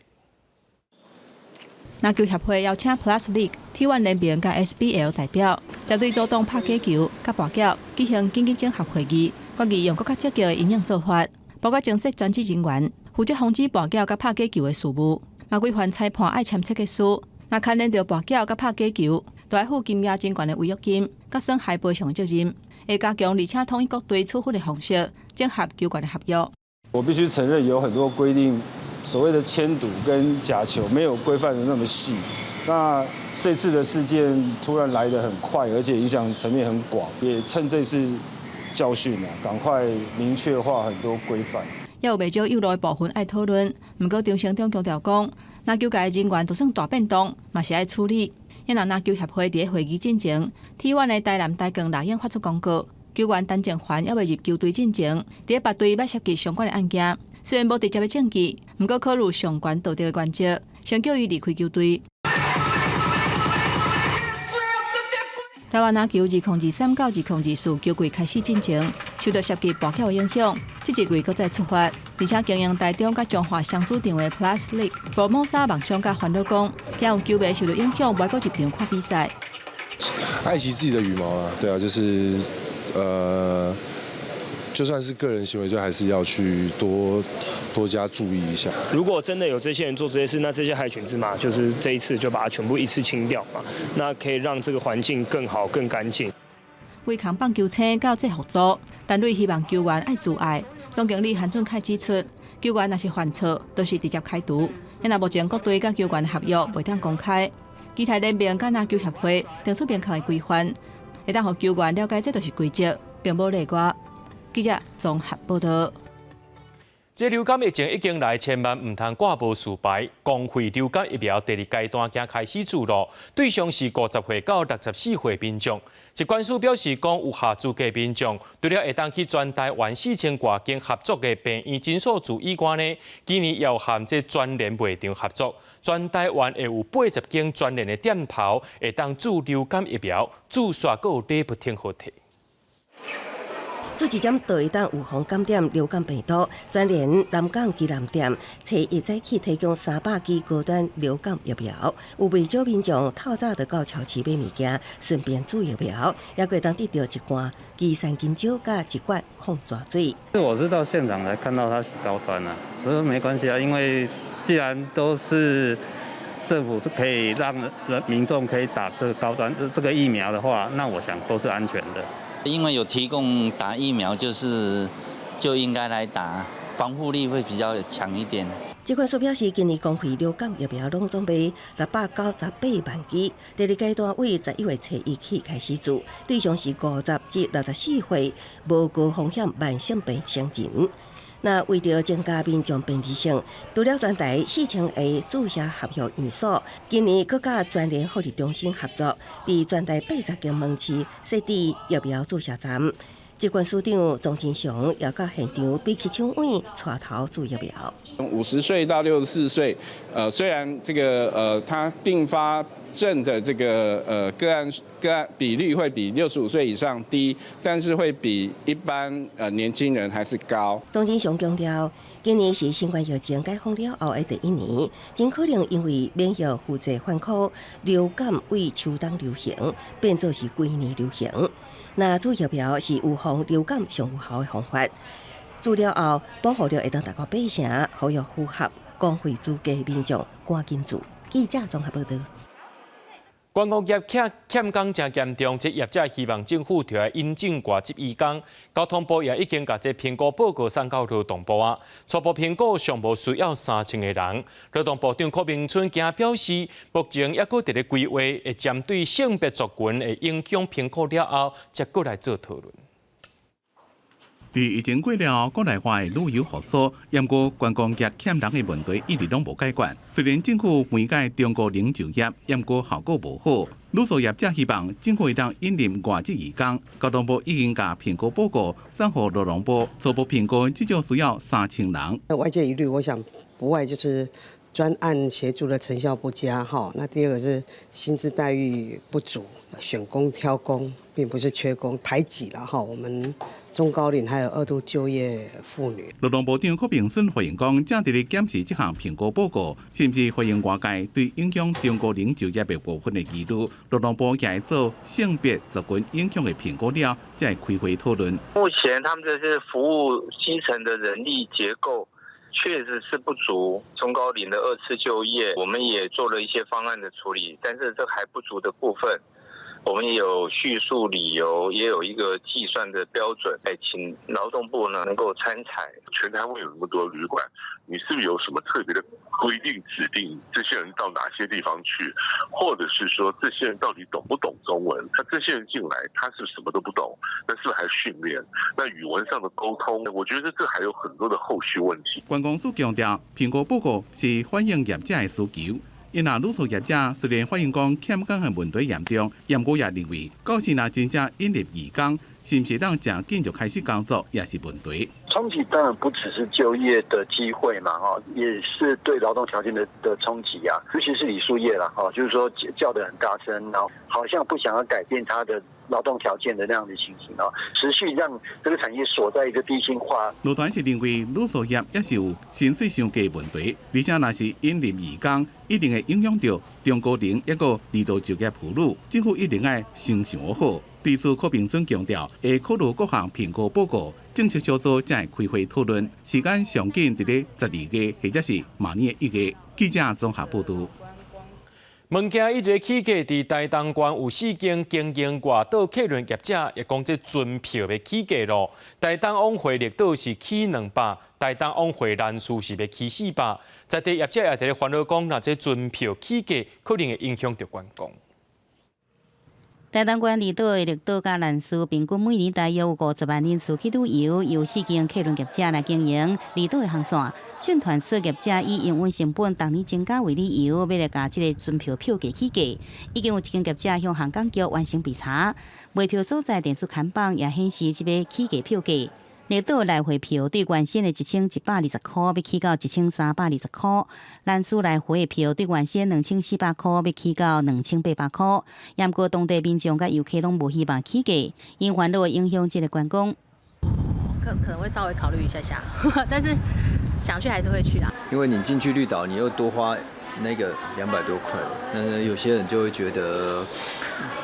篮球协会邀请 Plus League、T1 联盟甲 SBL 代表，针对主动拍假球甲跋脚举行紧急整合会议，决议用更加积极的营养做法，包括增设专职人员。负责防止跋脚甲拍假球的事务，嘛规范裁判爱签切结书，若牵连到跋脚甲拍假球，就要付金额真悬的违约金，甲损害赔偿责任，会加强而且统一各队处分的方式，整合球员的合约。我必须承认，有很多规定，所谓的签赌跟假球没有规范的那么细。那这次的事件突然来得很快，而且影响层面很广，也趁这次教训赶快明确化很多规范。也有未少有路的部分爱讨论，不过张成忠强调讲，篮球界的人员就算大变动，嘛是爱处理。因为篮球协会伫会议进前 ，T1 的台南台更内应发出公告，球员陈静环还未入球队进前，伫别队要涉及相关的案件，虽然无直接的证据，不过考虑相关道德的原则，先叫伊离开球队。台湾篮球2023到2024球季开始进程，受到涉及跋脚的影响，这一季搁再出发，而且经营台中甲彰化双主场的 Plus League、Formosa 梦想甲欢乐宫，也有球迷受到影响，袂搁入场看比赛。爱惜自己的羽毛啦，对啊，就是就算是个人行为，就还是要去多加注意一下。如果真的有这些人做这些事，那这些害群之马就是这一次就把它全部一次清掉嘛，那可以让这个环境更好、更干净。为扛棒球车到这合作，单位希望球员爱自爱。总经理韩俊凯指出，球员若是犯错，都是直接开除。因为目前各队甲球员合约袂当公开，期待联盟甲篮球协会定出明确的规范，会当让球员了解这就是规则，并无例外。记者综合报道。这流感疫情已经来，千万唔通挂无事牌。公费流感疫苗第二阶段已开始注入，对象是50岁到64岁民众。疾管署表示，讲有下资格民众，除了会当去全台湾4000外间合作的病院诊所住以外呢，今年也有和这专联卖场合作，全台湾会有80间专联的店头会当注流感疫苗，注刷还有礼物挺好摕。注射针就会当预防感染流感病毒。专联南港旗舰店初一早起提供300支高端流感疫苗，有未少民众透早就到超市买物件，顺便注疫苗，也可以当得到一罐岐山金蕉加一罐控抓水。我是到现场才看到它是高端啊，所以没关系啊，因为既然都是政府可以让民众可以打这个高端这个疫苗的话，那我想都是安全的。因为有提供打疫苗，就应该来打，防护力会比较强一点。疾管署表示，今年公费流感疫苗拢总备698万支，第二阶段为11月初1起开始注，对象是50至64岁无高风险慢性病成人。那为了增加民众便利性，除了全台4000个注射合约院所，今年佮甲专联福利中心合作，伫全台80间门市设置疫苗注射站。疾管署长庄金雄也到现场比起抢位带头注疫苗。50岁到64岁，虽然这个他并发症的这个个案比率会比65岁以上低，但是会比一般年轻人还是高。庄金雄强调，今年是新冠疫情解封了后的第一年，真可能因为免疫负债犯苦，流感为秋冬流行，变作是规年流行。那注疫苗是预防流感上有效的方法。注了后，保护了会当大家百姓，呼吁符合公费资格的民众赶紧注。记者综合报道。观光业欠工真严重，这业者希望政府调来引进外籍移工。交通部也已经把这评估报告送到劳动部啊。初步评估尚无需要3000个人。劳动部长柯明春今表示，目前也搁伫咧规划，会针对性别族群的影响评估了后，再过来做讨论。伫疫情过了，国内外的旅游复苏，不过观光业欠人的问题一直拢无解决。虽然政府媒介中国零就业，不过效果无好。旅宿业者希望政府会当引入外籍移工。交通部已经把评估报告送予劳动部，初步评估至少需要3000人。外界疑虑，我想不外就是专案协助的成效不佳哈。那第二个是薪资待遇不足，选工挑工，并不是缺工，排挤了哈我们中高龄还有2度就业妇女。劳动部长柯明春回应讲，正伫咧检视这项评估报告，甚至回应外界对影响中国零就业的部分的疑虑。劳动部也会做性别族群影响的评估了，才会开会讨论。目前他们这些服务基层的人力结构确实是不足，中高龄的2次就业，我们也做了一些方案的处理，但是这还不足的部分。我们也有叙述理由，也有一个计算的标准，请劳动部呢能够参采。全台湾有那么多旅馆，你是不是有什么特别的规定指定这些人到哪些地方去，或者是说这些人到底懂不懂中文？他这些人进来，他是什么都不懂，那是不是还训练？那语文上的沟通，我觉得这还有很多的后续问题。观光署强调，评估报告是反映业者的需求。因那旅宿业者虽然反映讲欠工的问题严重，不过也认为，到时若真正引入移工，是不是让正紧就开始工作，也是问题。冲击当然不只是就业的机会嘛，也是对劳动条件的冲击啊，尤其是旅宿业啦，就是说叫得很大声，然后好像不想要改变他的劳动条件的那样的情形持续让这个产业锁在一个低薪化。劳团是认为旅宿业也是有薪水上低问题，而且若是引入移工，一定会影响到中高龄一个二度就业妇女，政府一定要先想好。地处柯秉尊强调，会考虑各项评估报告，政策小组才会开会讨论，时间上紧伫咧12月或者是明年1月。记者综合报道。物件一直起价，伫台东县有4间经营外岛客轮业者，也讲这船票要起价咯。台东往回绿岛是起200，台东往回兰屿是要起400。在地业者也伫咧烦恼讲，若这船票起价，可能会影响到观光。台东县离岛的绿岛甲兰屿，平均每年大约有50万人次去旅游，由4间客轮业者来经营离岛的航线。趁团式业者以营运成本逐年增加为理由，要来甲这个船票票价起价。已经有1间业者向航港局完成备查，卖票所在电视看板也显示这个起价票价。绿岛来回票对原先的1120块要起到1320块，兰屿来回的票对原先2400块要起到2800块。不过当地民众甲游客拢无希望起价，因烦恼会影响这个观光。可能会稍微考虑一下，但是想去还是会去啦。因为你进去绿岛，你又多花那个200多块，有些人就会觉得，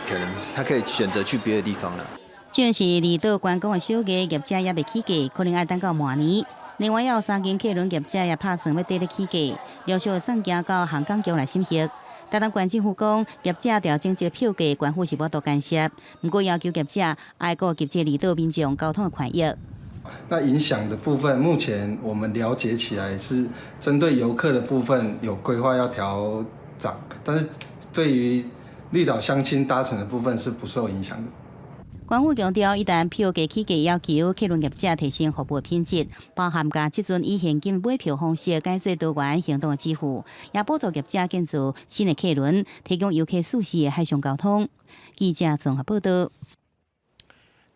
可能他可以选择去别的地方了。就是离岛观光的小价业者也未起价，可能要等到明年。另外，也有3间客轮业者也拍算要跟咧起价，陆续送件到航港局来审核。台东县政府讲，业者调整这个票价，官府是无多干涉，不过要求业者爱顾及这离岛民众交通的权益。那影响的部分，目前我们了解起来是针对游客的部分有规划要调涨，但是对于绿岛乡亲搭乘的部分是不受影响的。官府强调，一旦票价起价，要求客轮业者提升服务品质，包含甲即阵以现金买票方式改做多元行动的支付，也补助业者建造新的客轮，提供游客舒适的海上交通。记者综合报道。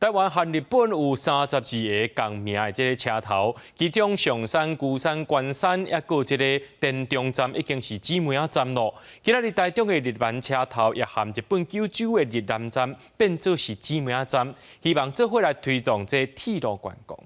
台湾和日本有32个共名的这个车头，其中上山、龟山、关山，也有这个电中站已经是姊妹仔站咯。今仔日台中的日南车头也和日本九州的日南站变做是姊妹仔站，希望做伙来推动这铁路观光。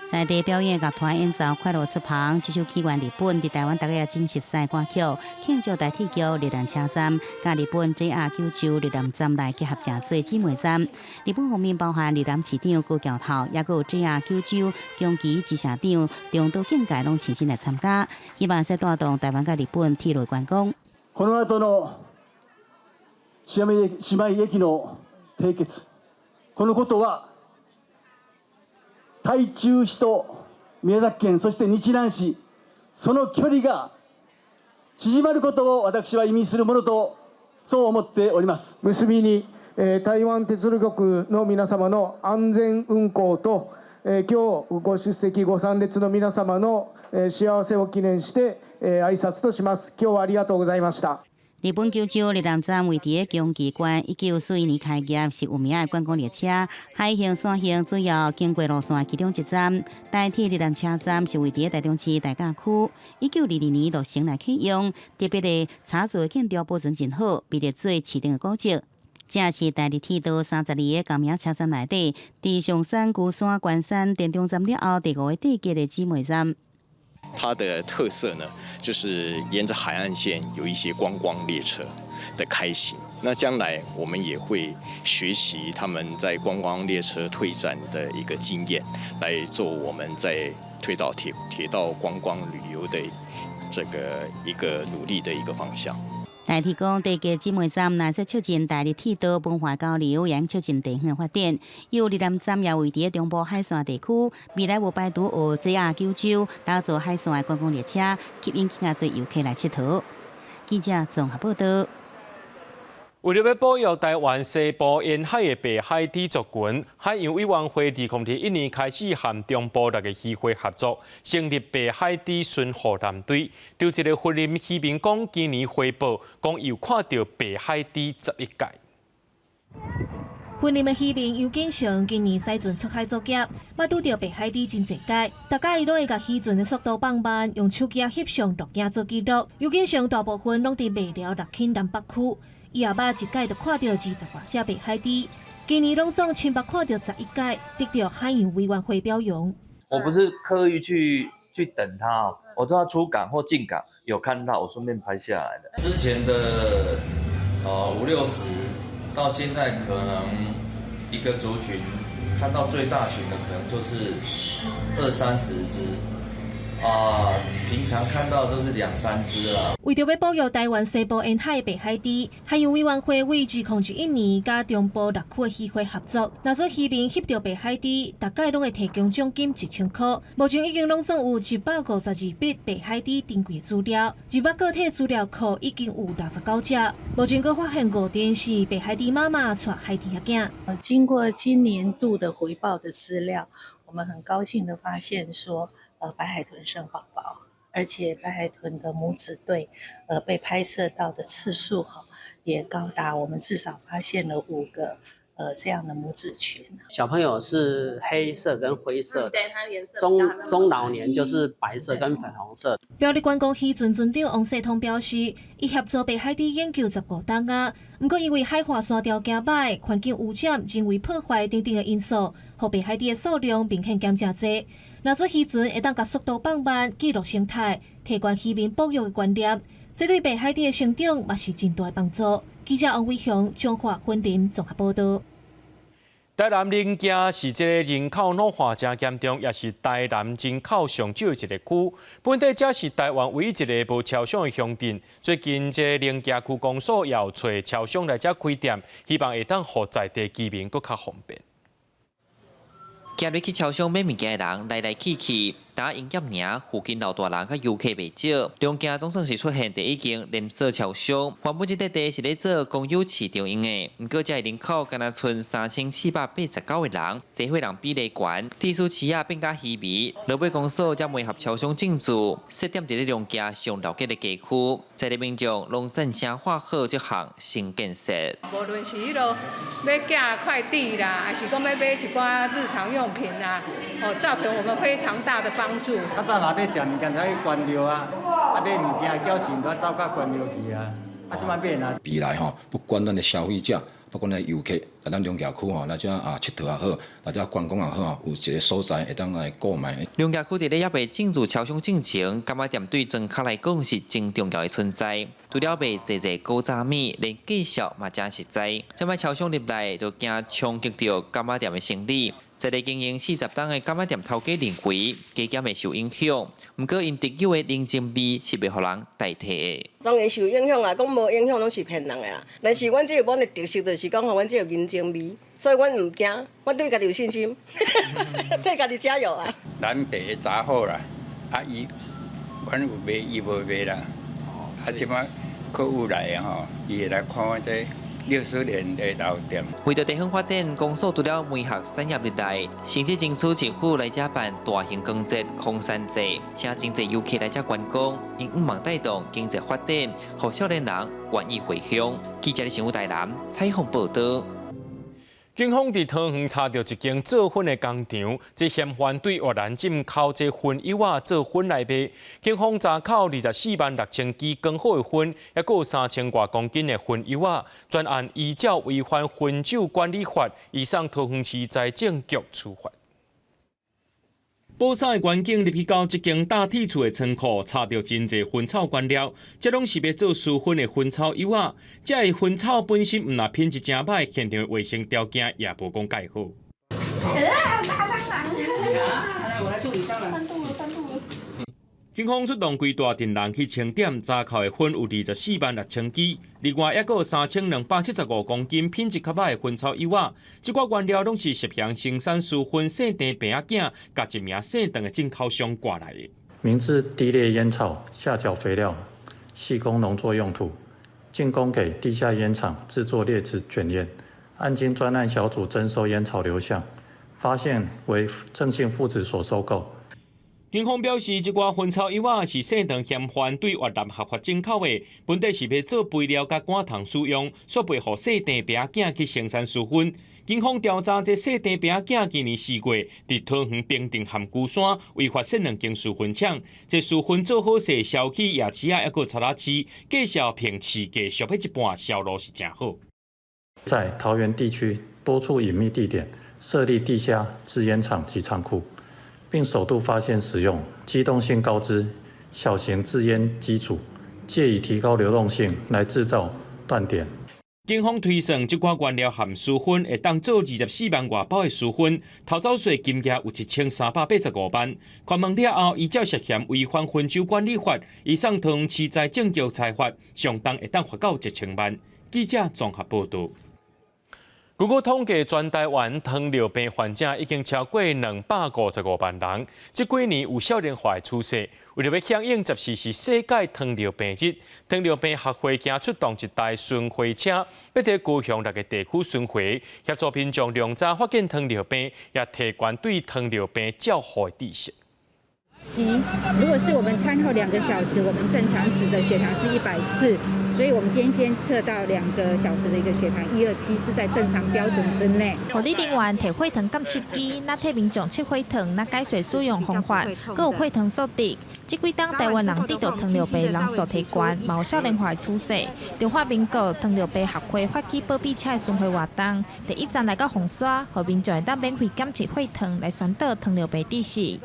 在地表演乐团演奏快乐出旁，这首起源日本，伫台湾大家也真熟悉歌曲，庆祝台铁局日南车站，甲日本 JR 九州日南站来结合成做姊妹站。日本方面包含日南市长高桥头，也有 JR 九州中期支社长中岛敬介拢亲身来参加，希望说带动台湾甲日本铁路观光。この後の姉妹駅の締結、このことは台中市と宮崎県、そして日南市、その距離が縮まることを私は意味するものとそう思っております。結びに、台湾鉄路局の皆様の安全運行と、今日ご出席ご参列の皆様の、幸せを記念して、挨拶とします。今日はありがとうございました。日本九州日南站位伫个宫崎关，1941年开业，是有名的观光列车。海线、山线主要经过路线其中一站。台铁日南车站是位伫台中市大甲区，1922年落成来启用。特别的插座的建筑保存真好，被列做市定的古迹。这是台日铁道32个共名车站内底，伫上山、龟山、关山、电中站了后，第5个地级的姊妹站。它的特色呢，就是沿着海岸线有一些观光列车的开行。那将来我们也会学习他们在观光列车推展的一个经验，来做我们在推导铁道观光旅游的这个一个努力的一个方向。台铁讲，地基姊妹站乃是促进台日铁道文化交流，也促进地方发展。有日南站也位伫中部海线地区，未来有摆渡学 JR 九州打造海线的观光列车，吸引更加多游客来佚佗。记者综合报道。为了要保育台湾西部沿海的北海地族群，海洋委员会2001年开始和中部6个渔会合作，成立北海地巡护舰队。就一个渔民渔民讲，今年回报讲又看到北海地11届。渔民的渔民尤景祥今年驶船出海作业，捌拄到北海地真侪届，大家伊拢会甲渔船的速度放慢，用手机翕相录影做记录。尤景祥大部分拢伫麦寮、六轻南北区。伊也捌一届就看到20多只北海地，今年拢总亲捌看到11届，得到海洋委员会表扬。我不是刻意去等它，我都要出港或进港有看到，我顺便拍下来的。之前的50-60，到现在可能一个族群看到最大群的可能就是20-30只。平常看到都是2-3只啦。为着要保育台湾西部沿海北海猪，海洋委员会为2001年甲中部6区的渔会合作，若做渔民翕到北海猪，大概拢会提供奖金1000块。目前已经拢总有152笔北海猪珍贵资料，入目个体资料库已经有69只。目前佫发现5件是北海猪妈妈带海猪仔囝。经过今年度的回报的资料，我们很高兴的发现说。白海豚生宝宝，而且白海豚的母子对，被拍摄到的次数也高达，我们至少发现了5个这样的母子群。小朋友是黑色跟灰色的，中老年就是白色跟粉红色。苗栗观光渔船船长王世通表示，伊协助北海猪研究15档啊，不过因为海化山条件歹、环境污染、人为破坏等等的因素，让北海猪的数量明显减真济。若做渔船会当甲速度放慢，记录生态，提高渔民保育的观念，这对北海猪的成长也是真大的帮助。记者王伟雄、彰化婚林综合报道。台南林家是一个人口老化真严重，也是台南人口上少的一个区。本地这是台湾唯一一个无超商的乡镇。最近，这林家区公所也有找超商来这开店，希望会当互在地居民更较方便。今日去超商买物件的人来来去去，打营业额附近老大人甲游客袂少。两家总算是出现第一间连锁超商。原本这块地是咧做公有市场用的，不过这人口敢若剩3489个人，社会人比例悬，地属市啊变甲稀微。落尾公所才媒合超商进驻，设点伫咧两家上老街的街区，在地民众拢赞声欢好这项新建设。无论是迄落要寄快递啦，还是讲要买一寡日常用品啊，造成我们非常大的帮助。早若要食物件才去关了啊，买物件缴钱都走到关了去啊，即摆变啊。未来不管咱的消费者，不管咱游客，来咱龙崎区来这佚佗也好，来这观光也好，有一个所在会当来购买。龙崎区伫咧还未进驻超商进程，柑仔店对庄脚来讲是真重要的存在。除了卖济古早米，连价格嘛真实在。这摆超商入来，就惊冲击到柑仔店的生意。在地经营40档的柑仔店头家认为，加减会受影响。不过因特有的人情味是袂互人代替的。当然受影响啊，讲无影响拢是骗人的啊。但是阮这个阮的特色就是讲，阮这有人情味，所以阮唔惊，阮对家己有信心，替家己加油啊！咱地查好啦，阮有卖，伊无卖啦。即摆客户来伊会来看我这60年的老店。为着地方发展，公所除了媒合产业入来，甚至争取政府来这办大型耕节、空山节，请真济游客来这观光，因毋望带动经济发展，互少年人愿意回乡。记者新闻台南采访报道。警方伫桃园查到一间做粉的工厂，这嫌犯对越南进口这粉油啊做粉来卖。警方查扣246000支刚好的粉，还有3000多公斤的粉油啊。专案依照违反分酒管理法，移送桃园市财政局处罚。宝山的员警入去到一间大铁厝的仓库，查到真侪薰草原料，这拢是要做薯粉的薰草油啊。这个薰草本身毋若品质真歹，现场的卫生条件也无讲介好。大蟑螂！来，我来处理蟑螂。3度了。警方出动规大阵人去清点，查扣的粉有246000支，另外还有3275公斤品质较歹的薰草油啊。这寡原料拢是涉嫌生产薯粉生蛋饼仔囝，甲一名姓邓的进口商挂来的。明知低劣烟草、下脚肥料，系供农作用途，进供给地下烟厂制作劣质卷烟。案经专案小组征收烟草流向，发现为正信父子所收购。警方表示，这寡薰草油啊是姓邓嫌犯对越南合法进口的，本地是要做肥料甲赶糖使用，所配合细蛋饼仔囝去生产薯粉。警方调查，这细蛋饼仔囝今年4月伫桃园平定含孤山违法设2间薯粉厂，这薯粉做好势，烧起夜市啊，还有擦拉漆，价销平市价俗迄一半，销路是真好。在桃园地区多处隐秘地点设立地下制烟厂及仓库，并首度发现使用机动性高支小型制烟机组，借以提高流动性来制造断点。警方推算，这款原料含薯粉会当做24万外包的薯粉，偷走税金额有1385万。看问了后，依照涉嫌违反分州管理法、以上通持在证据裁罚，上当会当罚到1000万。记者综合报道。根据统计，全台湾糖尿病患者已经超过255万人。这几年有少年化的趋势。为了要响应14是世界糖尿病日，糖尿病学会将出动一台巡回车，要在高雄6个地区巡回，协助民众量早发现糖尿病，也提高对糖尿病照护的知识。如果是我们餐后2个小时，我们正常值的血糖是140，所以我们今天先测到2个小时的一个血糖127，是在正常标准之内。护理人员摕血糖监测机，那替民众测血糖，那解说使用方法，阁有血糖速值。这几档台湾人得到糖尿病人数提高，嘛有少年化的趋势。中华民国糖尿病学会发起保庇车的巡回活动，第一站来到红沙，和民众会当免费检测血糖，来宣导糖尿病知识。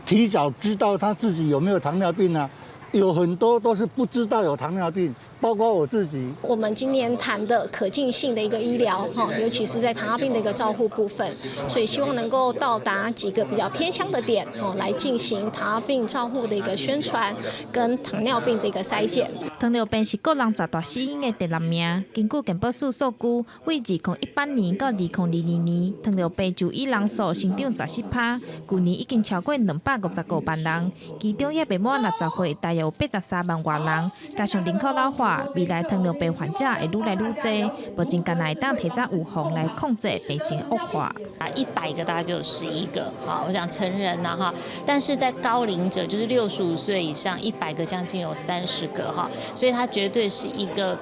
提早知道他自己有没有糖尿病啊，有很多都是不知道有糖尿病，包括我自己。我们今年谈的可进性的一个医疗尤其是在糖尿病的一个照护部分，所以希望能够到达几个比较偏乡的点来进行糖尿病照护的一个宣传跟糖尿病的一个筛检。糖尿病是个人10大死因的第6名。根据健保署数据，为2018年到2022年，糖尿病就医人数成长14%，去年已经超过255万人，其中也未满60岁，大约有83万外人。加上人口老化，未来糖尿病患者会愈来愈多，目前敢来当提早预防来控制病情恶化。100个大概就有11个，好，我想成人呐哈，但是在高龄者就是65岁以上，100个将近有30个哈。所以它绝对是一个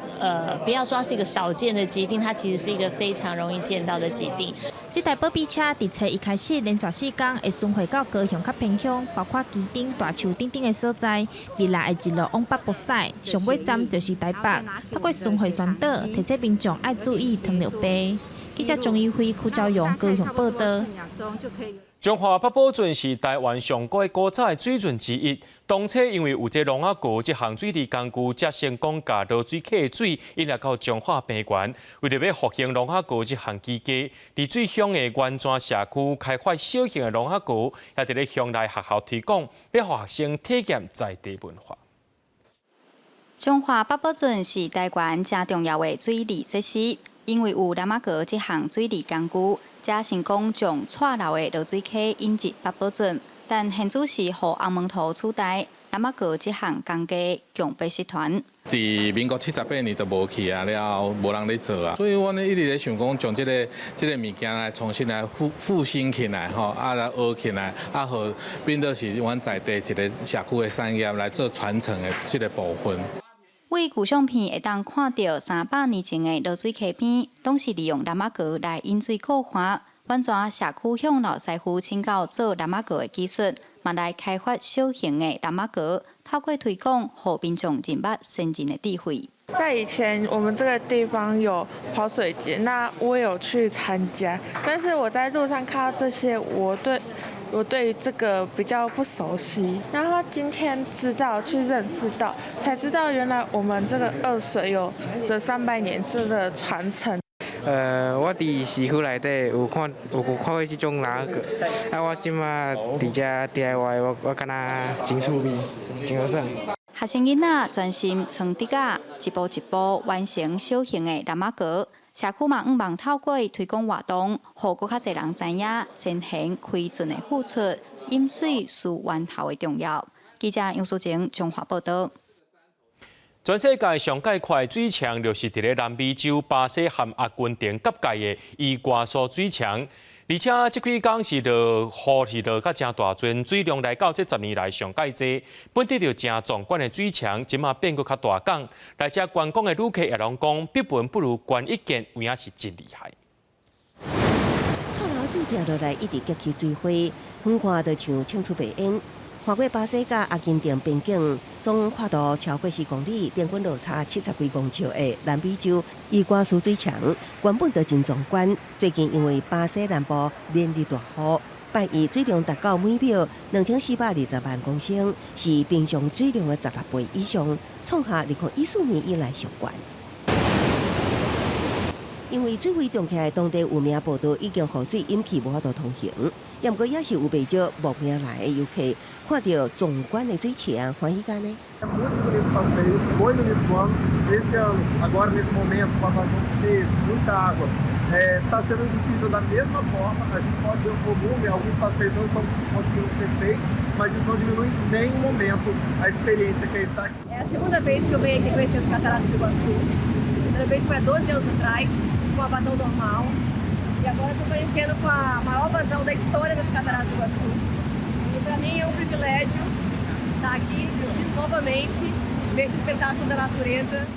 不要说它是一个少见的疾病，它其实是一个非常容易见到的疾病。这台保庇车伫初一开始连续4天会巡回到高雄较偏乡，包括基顶、大树等等的所在。未来会一路往北不驶，上尾站就是台北。透过巡回宣导，提醒民众爱注意糖尿病。记者钟义辉、邱昭勇高雄报道。中华八宝圳是台湾上高的古早的水圳之一。当初因为有这龙仔湖这项水利工具，才成功把落水客的水引入到中华平原。为了要复兴龙仔湖这项基地，丽水乡的原庄社区开发小型的龙仔湖，也伫咧乡内学校推广，要学生体验在地文化。中华八宝圳是台湾正重要的水利设施，因为有南仔河这项水利工具，才成功将蔡楼的落水客引入八宝圳。但现主是互红门头取代南仔河这项工艺强白石团。自民国78年就无去啊，了后无人咧做啊，所以我呢一直咧想讲，将这个物件来重新来复兴起来吼，来学起来，好变做是阮在地一个社区的产业来做传承的这个部分。为旧相片会当看到300年前的落水溪边，拢是利用南仔河来引水固化。原庄社区向老师傅请教做南仔河的技术，嘛来开发小型的南仔河，透过推广，互民众认捌先进的智慧。在以前，我们这个地方有跑水节，那我有去参加，但是我在路上看到这些，我对这个比较不熟悉，然后今天知道去认识到，才知道原来我们这个二水有这300年这个传承。我伫师傅内底有看过这种哪个，我即马伫遮 DIY， 我感觉真趣味，真好耍。学生囡仔专心床底架，一步一步完成小型的南仔河。社区嘛，毋忘透过推广活动，互更较侪人知影先贤开圳的付出，饮水思源头的重要。记者杨淑晴中华报道。全世界上界快水墙就是伫咧南美洲巴西和阿根廷隔界的伊瓜苏水墙，而且这几天是落甲真大阵，水量来到这10年来上界多。本地就真壮观的水墙，即马变搁较大港，来遮观光的旅客也拢讲，比本不如观一见，有影是真厉害。蔡楼水掉落来，一直激起水花，远看就像呛出白烟。跨过巴西甲阿根廷边境，总跨度超过4公里，平均落差70几公尺的南美洲伊瓜苏水墙，原本就真壮观。最近因为巴西南部连日大雨， 8月水量达到每秒2420万公升，是平常水量的16倍以上，创下2014年以来上悬。因为水位涨起来，当地有名步道已经洪水引起无法度通行，也毋过也是有不少慕名来的游客看到壮观的水墙，欢喜间呢。 É muito bonito o passeio, foi no início do ano, esse ano, agora nesse momento, o Patagão cheio, muita água. Está sendo difícil da mesma forma, a gente pode ver o volume, alguns passeios não estão conseguindo ser feitos, mas isso não diminui em nenhum momento a experiência que é estar aqui. É a segunda vez que eu venho aqui conhecer os Cataratas do Iguaçu. A primeira vez foi há 12 anos atrás, com a vazão normal. E agora estou conhecendo com a maior vazão da história das Cataratas do Iguaçu. E para mim é um privilégio estar aqui novamente, ver esse espetáculo da natureza.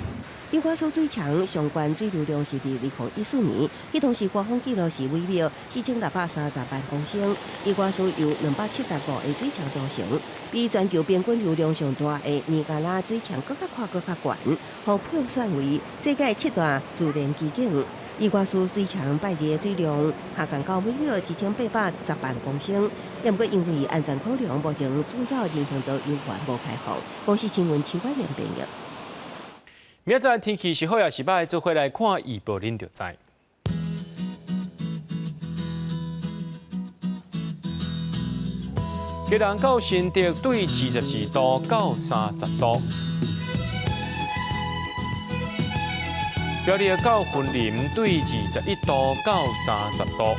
伊瓜苏水墙上悬水流量是伫2014年，迄当时刮风记录是每秒4630万公升。伊瓜苏由275个水墙组成，比全球平均流量上大的尼加拉水墙搁较宽、搁较悬，互票选为世界7大自然奇景。伊瓜苏水墙8日的水量下降到每秒1810万公升，也毋过因为安全考量，目前主要人行道有环无开放。公司新闻请关联编译。 明仔载天气是好也是歹，做伙来看预报，恁就知。基隆到新竹对22度到30度，苗栗到云林对21度到30度，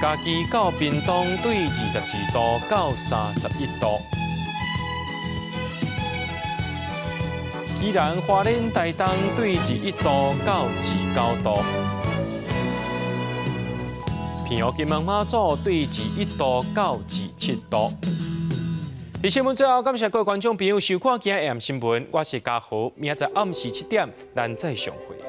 嘉义到屏东对22度到31度。 宜兰花莲台东对21度到29度，平湖金门马祖对21度到27度。伫新闻最后，感谢各位观众朋友收看今日AM新闻，我是嘉豪，明仔载暗时7点咱再相会。